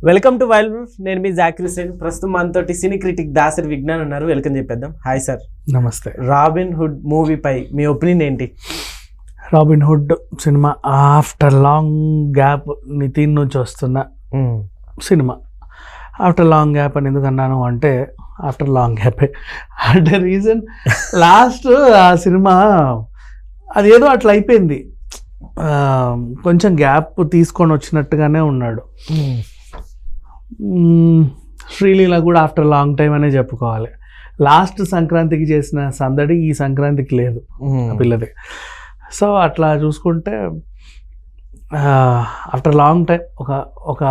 Welcome to wild proof. నేను మీ జాకిర్ హుసేన్. ప్రస్తుతం మనతోటి సినీ క్రిటిక్ దాసరి విజ్ఞాన్ ఉన్నారు. వెల్కమ్ చెప్పేద్దాం. Hi sir. నమస్తే. రాబిన్ హుడ్ మూవీపై మీ ఒపీనియన్ ఏంటి? రాబిన్ హుడ్ సినిమా ఆఫ్టర్ లాంగ్ గ్యాప్ నితిన్ నుంచి వస్తున్న సినిమా. ఆఫ్టర్ లాంగ్ గ్యాప్ అని ఎందుకు అన్నాను అంటే ఆఫ్టర్ లాంగ్ గ్యాప్ అంటే రీజన్ లాస్ట్ ఆ సినిమా అదేదో అట్లా అయిపోయింది. కొంచెం గ్యాప్ తీసుకొని వచ్చినట్టుగానే ఉన్నాడు. శ్రీలీల కూడా ఆఫ్టర్ లాంగ్ టైం అనే చెప్పుకోవాలి. లాస్ట్ సంక్రాంతికి చేసిన సందడి ఈ సంక్రాంతికి లేదు ఆ పిల్లది. సో అట్లా చూసుకుంటే ఆఫ్టర్ లాంగ్ టైం ఒక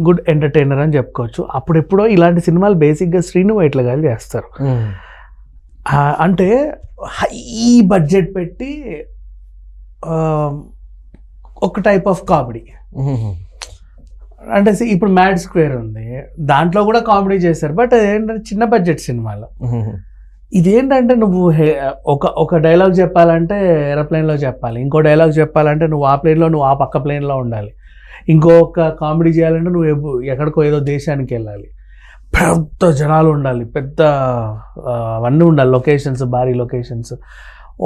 గుడ్ ఎంటర్టైనర్ అని చెప్పుకోవచ్చు. అప్పుడెప్పుడో ఇలాంటి సినిమాలు బేసిక్గా శ్రీను వైట్ల గారు చేస్తారు. అంటే హై బడ్జెట్ పెట్టి ఒక టైప్ ఆఫ్ కామెడీ. అంటే ఇప్పుడు మ్యాడ్ స్క్వేర్ ఉంది, దాంట్లో కూడా కామెడీ చేశారు. బట్ ఏంటంటే చిన్న బడ్జెట్ సినిమాలో ఇదేంటంటే నువ్వు ఒక డైలాగ్ చెప్పాలంటే ఏరోప్లేన్లో చెప్పాలి, ఇంకో డైలాగ్ చెప్పాలంటే నువ్వు ఆ ప్లేన్లో నువ్వు ఆ పక్క ప్లేన్లో ఉండాలి, ఇంకొక కామెడీ చేయాలంటే నువ్వు ఎక్కడికో ఏదో దేశానికి వెళ్ళాలి, పెద్ద జనాలు ఉండాలి, పెద్ద అవన్నీ ఉండాలి, లొకేషన్స్, భారీ లొకేషన్స్.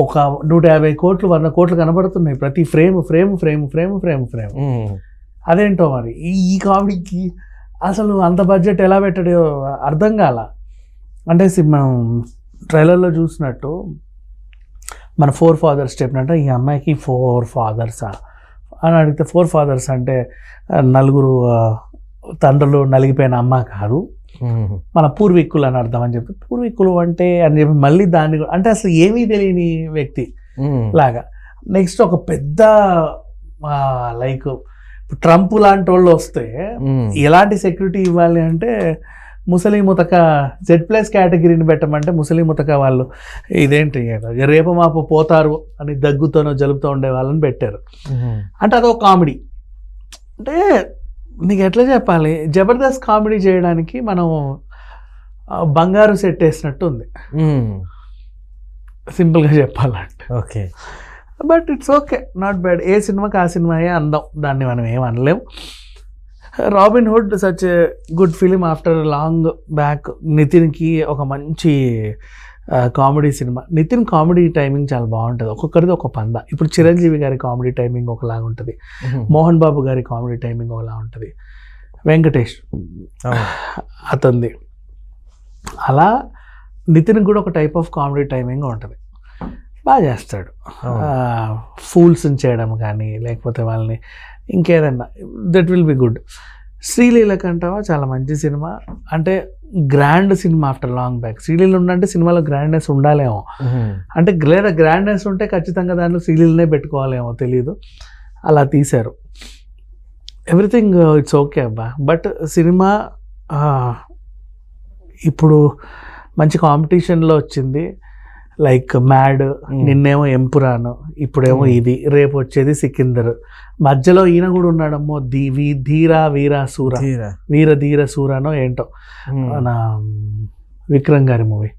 ఒక 150 కోట్లు 100 కోట్లు కనబడుతున్నాయి ప్రతి frame frame frame frame frame frame. అదేంటో మరి ఈ కామెడీకి అసలు అంత బడ్జెట్ ఎలా పెట్టడో అర్థం కాల. అంటే మనం ట్రైలర్లో చూసినట్టు మన 4 fathers చెప్పినట్టు ఈ అమ్మాయికి 4 fathers అని అడిగితే 4 fathers అంటే 4 తండ్రులు నలిగిపోయిన అమ్మ కాదు, మన పూర్వీకులు అని అర్థం అని చెప్పి పూర్వీకులు అంటే అని చెప్పి మళ్ళీ దాన్ని అంటే అసలు ఏమీ తెలియని వ్యక్తి లాగా. నెక్స్ట్ ఒక పెద్ద లైక్ ట్రంప్ లాంటి వాళ్ళు వస్తే ఎలాంటి సెక్యూరిటీ ఇవ్వాలి అంటే ముసలి ముతక Z+ కేటగిరీని పెట్టమంటే ముసలి ముతక వాళ్ళు ఇదేంటి రేపు మాపు పోతారు అని దగ్గుతోనో జలుబుతో ఉండే వాళ్ళని పెట్టారు. అంటే అదొక కామెడీ. అంటే నీకు ఎట్లా చెప్పాలి, జబర్దస్త్ కామెడీ చేయడానికి మనం బంగారు సెట్ వేసినట్టు ఉంది సింపుల్గా చెప్పాలంటే. Okay, but it's okay, not bad. ఏ సినిమాకి ఆ సినిమాయే అందం, దాన్ని మనం ఏం అనలేం. Robin Hood such a good film after long back. నితిన్కి ఒక మంచి కామెడీ సినిమా. నితిన్ కామెడీ టైమింగ్ చాలా బాగుంటుంది, ఒక్కొక్కరిది ఒక పంద. ఇప్పుడు చిరంజీవి గారి కామెడీ టైమింగ్ ఒకలాగా ఉంటుంది, మోహన్ బాబు గారి కామెడీ టైమింగ్ ఒకలా ఉంటుంది, వెంకటేష్ అతనిది. అలా నితిన్ కూడా ఒక టైప్ ఆఫ్ కామెడీ టైమింగ్ ఉంటుంది, బాగా చేస్తాడు. ఫూల్స్ని చేయడం కానీ లేకపోతే వాళ్ళని ఇంకేదన్నా that will be good. Sreeleela కంటావా చాలా మంచి సినిమా, అంటే గ్రాండ్ సినిమా ఆఫ్టర్ లాంగ్ బ్యాక్. శ్రీలీల ఉండంటే సినిమాలో గ్రాండ్నెస్ ఉండాలేమో, అంటే లేదా గ్రాండ్నెస్ ఉంటే ఖచ్చితంగా దాంట్లో శ్రీలీలనే పెట్టుకోవాలేమో తెలియదు, అలా తీశారు. ఎవ్రీథింగ్ ఇట్స్ ఓకే అబ్బా. బట్ సినిమా ఇప్పుడు మంచి కాంపిటీషన్లో వచ్చింది. లైక్ మ్యాడ్, నిన్నేమో ఎంపురాను, ఇప్పుడేమో ఇది, రేపు వచ్చేది సికిందర్. మధ్యలో ఈయన కూడా ఉన్నాడమ్మో, వీర ధీర సూరానో ఏంటో మన విక్రమ్ గారి మూవీ.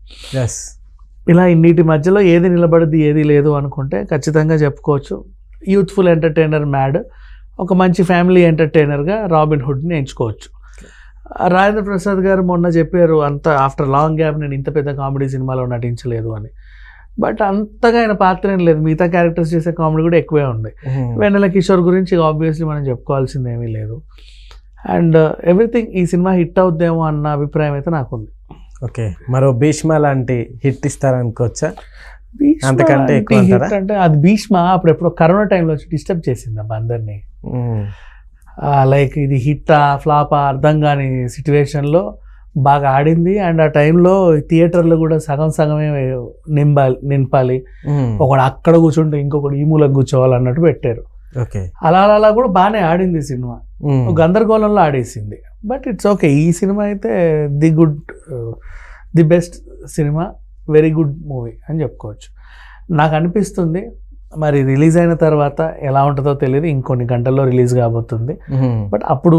ఇలా ఇన్నిటి మధ్యలో ఏది నిలబడద్ది ఏది లేదు అనుకుంటే ఖచ్చితంగా చెప్పుకోవచ్చు యూత్ఫుల్ ఎంటర్టైనర్ మ్యాడ్ ఒక మంచి ఫ్యామిలీ ఎంటర్టైనర్గా రాబిన్ హుడ్ని ఎంచుకోవచ్చు. రాజేంద్ర ప్రసాద్ గారు మొన్న చెప్పారు అంత ఆఫ్టర్ లాంగ్ గ్యాప్ నేను ఇంత పెద్ద కామెడీ సినిమాలో నటించలేదు అని. బట్ అంతగా ఆయన పాత్ర ఏం లేదు, మిగతా క్యారెక్టర్స్ చేసే కామెడీ కూడా ఎక్కువే ఉంది. వెన్నెల కిషోర్ గురించి ఆబ్వియస్లీ మనం చెప్పుకోవాల్సింది ఏమీ లేదు. అండ్ ఎవ్రీథింగ్ ఈ సినిమా హిట్ అవుద్దేమో అన్న అభిప్రాయం అయితే నాకుంది. ఓకే, మరో భీష్మ లాంటి హిట్ ఇస్తారనుకోవచ్చా? అంతకంటే అంటే అది భీష్మ అప్పుడెప్పుడో కరోనా టైంలో వచ్చి డిస్టర్బ్ చేసింది అబ్బా అందరినీ. లైక్ ఇది హిట్టా ఫ్లాపా అర్థం కాని సిచ్యువేషన్లో బాగా ఆడింది. అండ్ ఆ టైంలో థియేటర్లో కూడా సగమే నింపాలి, ఒకడు అక్కడ కూర్చుంటే ఇంకొకటి ఈ మూలకు కూర్చోవాలి అన్నట్టు పెట్టారు. అలా కూడా బాగానే ఆడింది సినిమా, గందరగోళంలో ఆడేసింది. బట్ ఇట్స్ ఓకే, ఈ సినిమా అయితే the best cinema, very good movie అని చెప్పుకోవచ్చు. నాకు అనిపిస్తుంది మరి రిలీజ్ అయిన తర్వాత ఎలా ఉంటుందో తెలియదు, ఇంకొన్ని గంటల్లో రిలీజ్ కాబోతుంది. బట్ అప్పుడు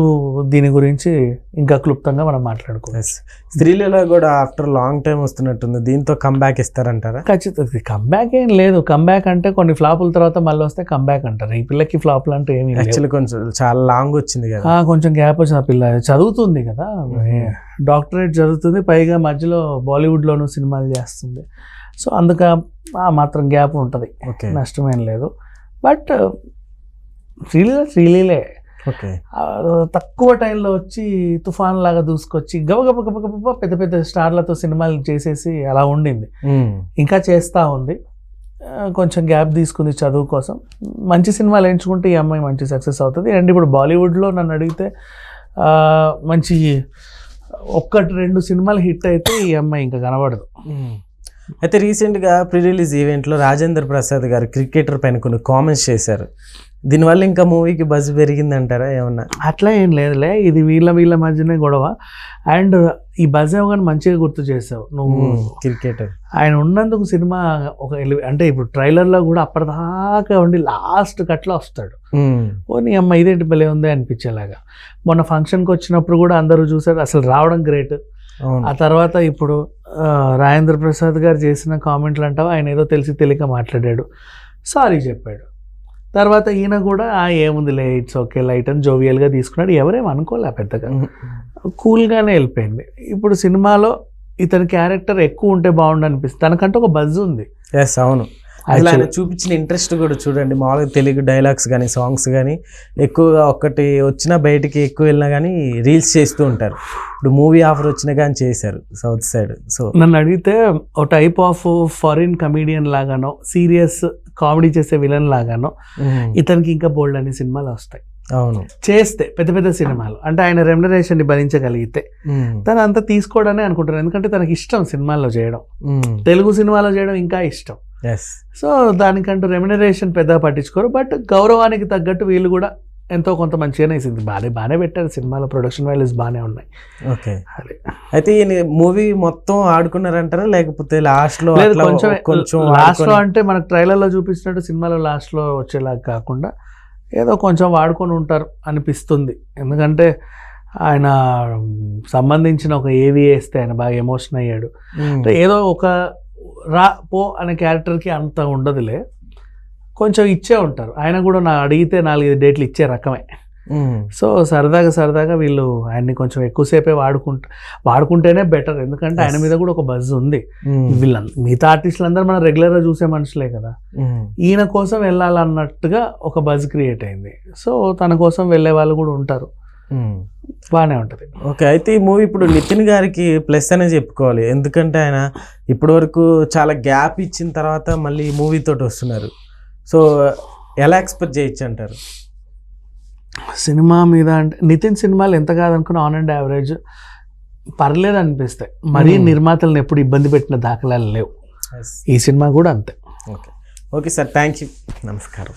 దీని గురించి ఇంకా క్లుప్తంగా మనం మాట్లాడుకోవచ్చు. స్త్రీలలో కూడా ఆఫ్టర్ లాంగ్ టైం వస్తున్నట్టుంది, దీంతో కంబ్యాక్ ఇస్తారంటారా? ఖచ్చితంగా కంబ్యాక్ ఏం లేదు. కంబ్యాక్ అంటే కొన్ని ఫ్లాపుల తర్వాత మళ్ళీ వస్తే కంబ్యాక్ అంటారు. ఈ పిల్లకి ఫ్లాపులు అంటే ఏమి యాక్చువల్లీ కొంచెం చాలా లాంగ్ వచ్చింది కదా, కొంచెం గ్యాప్ వచ్చిన పిల్ల చదువుతుంది కదా, డాక్టరేట్ చదువుతుంది, పైగా మధ్యలో బాలీవుడ్లోనూ సినిమాలు చేస్తుంది. సో అందుక మాత్రం గ్యాప్ ఉంటుంది, నష్టమేం లేదు. బట్ శ్రీలీలే తక్కువ టైంలో వచ్చి తుఫాన్ లాగా దూసుకొచ్చి గబగబ పెద్ద పెద్ద స్టార్లతో సినిమాలు చేసేసి అలా ఉండింది. ఇంకా చేస్తూ ఉంది, కొంచెం గ్యాప్ తీసుకుంది చదువు కోసం. మంచి సినిమాలు ఎంచుకుంటే ఈ అమ్మాయి మంచి సక్సెస్ అవుతుంది. అండ్ ఇప్పుడు బాలీవుడ్లో నన్ను అడిగితే మంచి 1-2 సినిమాలు హిట్ అయితే ఈ అమ్మాయి ఇంకా కనబడదు. అయితే రీసెంట్గా ప్రీ రిలీజ్ ఈవెంట్లో రాజేంద్ర ప్రసాద్ గారు క్రికెటర్ పైన కొన్ని కామెంట్స్ చేశారు. దీనివల్ల ఇంకా మూవీకి బజ్ పెరిగిందంటారా ఏమన్నా? అట్లా ఏం లేదులే, ఇది వీళ్ళ మధ్యనే గొడవ. అండ్ ఈ బజ్ కానీ మంచిగా గుర్తు చేసావు నువ్వు. క్రికెటర్ ఆయన ఉన్నందుకు సినిమా అంటే ఇప్పుడు ట్రైలర్లో కూడా అప్పటిదాకా ఉండి లాస్ట్ కట్లో వస్తాడు. ఓ నీ అమ్మ ఇదేంటి భలే ఉంది అనిపించేలాగా. మొన్న ఫంక్షన్కి వచ్చినప్పుడు కూడా అందరూ చూసారు, అసలు రావడం గ్రేట్. ఆ తర్వాత ఇప్పుడు రాజేంద్ర ప్రసాద్ గారు చేసిన కామెంట్లు అంటావా, ఆయన ఏదో తెలిసి తెలియక మాట్లాడాడు, సారీ చెప్పాడు. తర్వాత ఈయన కూడా ఏముందిలే ఇట్స్ ఓకే లైట్ అని జోవియల్గా తీసుకున్నాడు. ఎవరేం అనుకోలే పెద్దగా, కూల్గానే వెళ్ళిపోయింది. ఇప్పుడు సినిమాలో ఇతని క్యారెక్టర్ ఎక్కువ ఉంటే బాగుండు అనిపిస్తుంది. తనకంటే ఒక బజ్ ఉంది. ఎస్ అవును, అసలు ఆయన చూపించిన ఇంట్రెస్ట్ కూడా చూడండి. మామూలుగా తెలుగు డైలాగ్స్ కానీ సాంగ్స్ కానీ ఎక్కువగా ఒక్కటి వచ్చినా బయటికి ఎక్కువ వెళ్ళినా కానీ రీల్స్ చేస్తూ ఉంటారు. ఇప్పుడు మూవీ ఆఫర్ వచ్చినా కానీ చేశారు సౌత్ సైడ్. సో నన్ను అడిగితే ఒక టైప్ ఆఫ్ ఫారిన్ కమీడియన్ లాగానో సీరియస్ కామెడీ చేసే విలన్ లాగానో ఇతనికి ఇంకా బోల్డ్ అనే సినిమాలు వస్తాయి. అవును, చేస్తే పెద్ద పెద్ద సినిమాలు అంటే ఆయన రెమ్యునరేషన్ని భరించగలిగితే తను అంతా తీసుకోవడమే అనుకుంటారు. ఎందుకంటే తనకి ఇష్టం సినిమాల్లో చేయడం, తెలుగు సినిమాలో చేయడం ఇంకా ఇష్టం. సో దానికంటూ రెమ్యునరేషన్ పెద్దగా పట్టించుకోరు. బట్ గౌరవానికి తగ్గట్టు వీళ్ళు కూడా ఎంతో కొంత మంచిగానే ఇస్తుంది. బాగానే పెట్టారు సినిమాలో, ప్రొడక్షన్ వాల్యూస్ బాగానే ఉన్నాయి. ఓకే, అయితే ఈ మూవీ మొత్తం ఆడుకున్నారంటారా లేకపోతే లాస్ట్లో? కొంచెం లాస్ట్లో అంటే మనకు ట్రైలర్లో చూపించినట్టు సినిమాలో లాస్ట్లో వచ్చేలాగా కాకుండా ఏదో కొంచెం వాడుకొని ఉంటారు అనిపిస్తుంది. ఎందుకంటే ఆయన సంబంధించిన ఒక ఏవి వేస్తే ఆయన బాగా ఎమోషన్ అయ్యాడు. అంటే ఏదో ఒక రా పో అనే క్యారెక్టర్కి అంత ఉండదులే, కొంచెం ఇచ్చే ఉంటారు. ఆయన కూడా నా అడిగితే 4-5 డేట్లు ఇచ్చే రకమే. సో సరదాగా వీళ్ళు ఆయన్ని కొంచెం ఎక్కువసేపే వాడుకుంటేనే బెటర్. ఎందుకంటే ఆయన మీద కూడా ఒక బజ్ ఉంది. మిగతా ఆర్టిస్టులందరూ మనం రెగ్యులర్గా చూసే మనుషులే కదా, ఈయన కోసం వెళ్ళాలన్నట్టుగా ఒక బజ్ క్రియేట్ అయింది. సో తన కోసం వెళ్ళే వాళ్ళు కూడా ఉంటారు, బాగానే ఉంటుంది. ఓకే, అయితే ఈ మూవీ ఇప్పుడు నితిన్ గారికి ప్లస్ అనే చెప్పుకోవాలి. ఎందుకంటే ఆయన ఇప్పటి వరకు చాలా గ్యాప్ ఇచ్చిన తర్వాత మళ్ళీ ఈ మూవీ తోటి వస్తున్నారు. సో ఎలా ఎక్స్పెక్ట్ చేయొచ్చు అంటారు సినిమా మీద? అంటే నితిన్ సినిమాలు ఎంత కాదనుకున్నా ఆన్ అండ్ యావరేజ్ పర్లేదు అనిపిస్తాయి. మరీ నిర్మాతలను ఎప్పుడు ఇబ్బంది పెట్టిన దాఖలాలు లేవు. ఈ సినిమా కూడా అంతే. ఓకే సార్, థ్యాంక్ యూ, నమస్కారం.